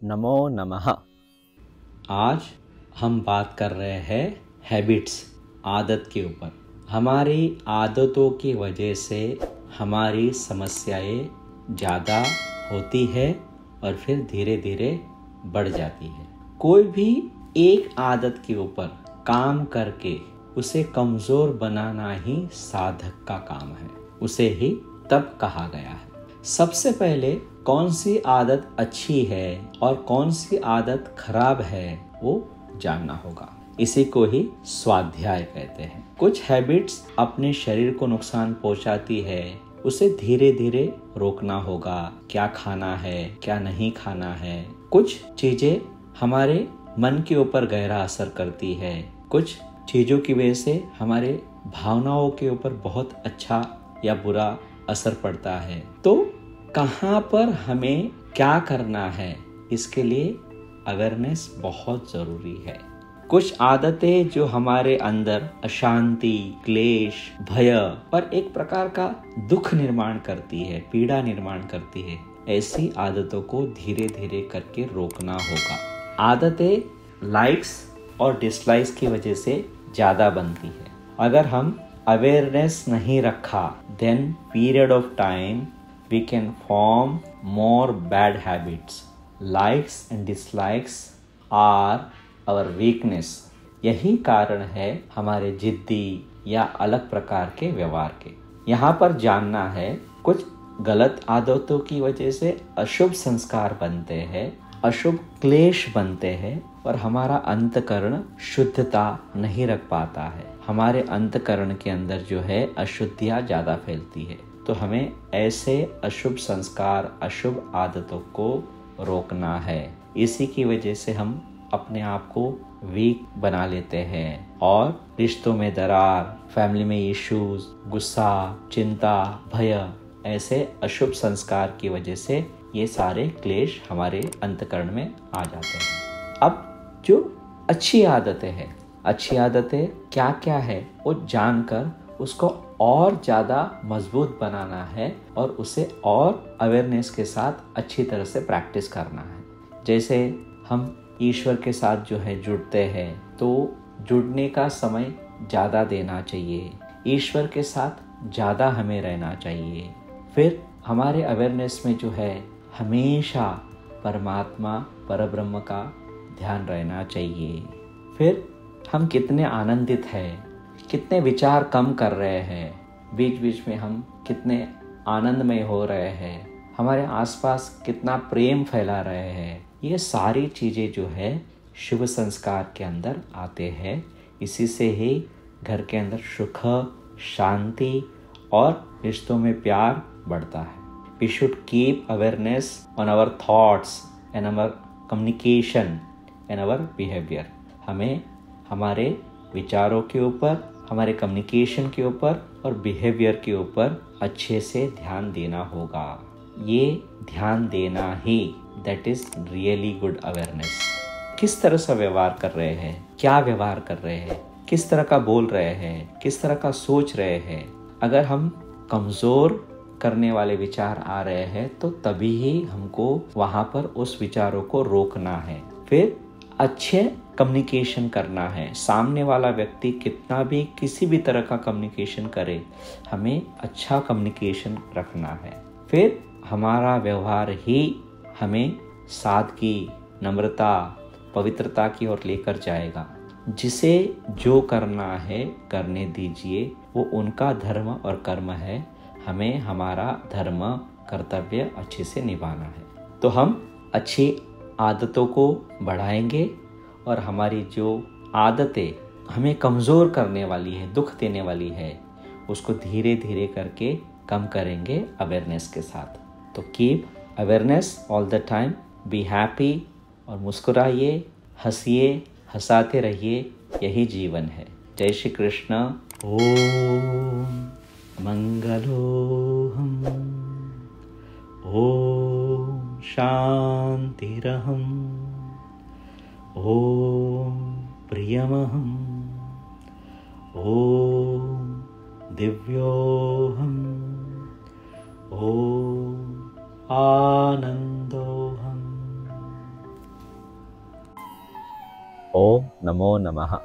नमो नमः। आज हम बात कर रहे हैं हैबिट्स, आदत के ऊपर। हमारी आदतों की वजह से हमारी समस्याएं ज़्यादा होती है और फिर धीरे धीरे बढ़ जाती है। कोई भी एक आदत के ऊपर काम करके उसे कमज़ोर बनाना ही साधक का काम है, उसे ही तप कहा गया है। सबसे पहले कौन सी आदत अच्छी है और कौन सी आदत खराब है वो जानना होगा। इसी को ही स्वाध्याय कहते हैं। कुछ हैबिट्स अपने शरीर को नुकसान पहुंचाती है, उसे धीरे धीरे रोकना होगा। क्या खाना है, क्या नहीं खाना है। कुछ चीजें हमारे मन के ऊपर गहरा असर करती है, कुछ चीजों की वजह से हमारे भावनाओं के ऊपर बहुत अच्छा या बुरा असर पड़ता है। तो कहाँ पर हमें क्या करना है, इसके लिए अवेयरनेस बहुत जरूरी है। कुछ आदतें जो हमारे अंदर अशांति, क्लेश, भय और एक प्रकार का दुख निर्माण करती है, पीड़ा निर्माण करती है, ऐसी आदतों को धीरे धीरे करके रोकना होगा। आदतें लाइक्स और डिसलाइक्स की वजह से ज्यादा बनती है। अगर हम अवेयरनेस नहीं रखा, then period of time we can form more bad habits. Likes and dislikes are our weakness. यही कारण है हमारे जिद्दी या अलग प्रकार के व्यवहार के। यहाँ पर जानना है, कुछ गलत आदतों की वजह से अशुभ संस्कार बनते हैं, अशुभ क्लेश बनते हैं और हमारा अंतकरण शुद्धता नहीं रख पाता है। हमारे अंतकरण के अंदर जो है अशुद्धियाँ ज़्यादा फैलती है। तो हमें ऐसे अशुभ संस्कार, अशुभ आदतों को रोकना है। इसी की वजह से हम अपने आप को वीक बना लेते हैं और रिश्तों में दरार, फैमिली में इश्यूज, गुस्सा, चिंता, भय, ऐसे अशुभ संस्कार की वजह से ये सारे क्लेश हमारे अंतकरण में आ जाते हैं। अब जो अच्छी आदतें हैं, अच्छी आदतें क्या क्या है वो जानकर उसको और ज़्यादा मजबूत बनाना है और उसे और अवेयरनेस के साथ अच्छी तरह से प्रैक्टिस करना है। जैसे हम ईश्वर के साथ जो है जुड़ते हैं, तो जुड़ने का समय ज़्यादा देना चाहिए, ईश्वर के साथ ज़्यादा हमें रहना चाहिए। फिर हमारे अवेयरनेस में जो है हमेशा परमात्मा, परब्रह्म का ध्यान रहना चाहिए। फिर हम कितने आनंदित हैं, कितने विचार कम कर रहे हैं, बीच बीच में हम कितने आनंदमय हो रहे हैं, हमारे आसपास कितना प्रेम फैला रहे हैं, ये सारी चीज़ें जो है शुभ संस्कार के अंदर आते हैं। इसी से ही घर के अंदर सुख, शांति और रिश्तों में प्यार बढ़ता है। We should keep awareness on our thoughts and our communication and our behaviour. हमें हमारे विचारों के ऊपर, हमारे कम्युनिकेशन के ऊपर और बिहेवियर के ऊपर अच्छे से ध्यान देना होगा। ये ध्यान देना ही that is really good awareness. किस तरह से व्यवहार कर रहे हैं, क्या व्यवहार कर रहे हैं, किस तरह का बोल रहे हैं, किस तरह का सोच रहे हैं। अगर हम कमज़ोर करने वाले विचार आ रहे हैं तो तभी ही हमको वहाँ पर उस विचारों को रोकना है। फिर अच्छे कम्युनिकेशन करना है। सामने वाला व्यक्ति कितना भी किसी भी तरह का कम्युनिकेशन करे, हमें अच्छा कम्युनिकेशन रखना है। फिर हमारा व्यवहार ही हमें सादगी, नम्रता, पवित्रता की ओर लेकर जाएगा। जिसे जो करना है करने दीजिए, वो उनका धर्म और कर्म है। हमें हमारा धर्म, कर्तव्य अच्छे से निभाना है। तो हम अच्छी आदतों को बढ़ाएंगे और हमारी जो आदतें हमें कमज़ोर करने वाली है, दुख देने वाली है, उसको धीरे धीरे करके कम करेंगे अवेयरनेस के साथ। तो keep awareness all the time, be happy और मुस्कुराइए, हंसिए, हंसाते रहिए, यही जीवन है। जय श्री कृष्ण। ओम मंगलोऽहम्, ओम शांतिरहम्, ओम प्रियमहम्, ओम दिव्योऽहम्, ओम आनंदोऽहम्। ओम नमो नमः।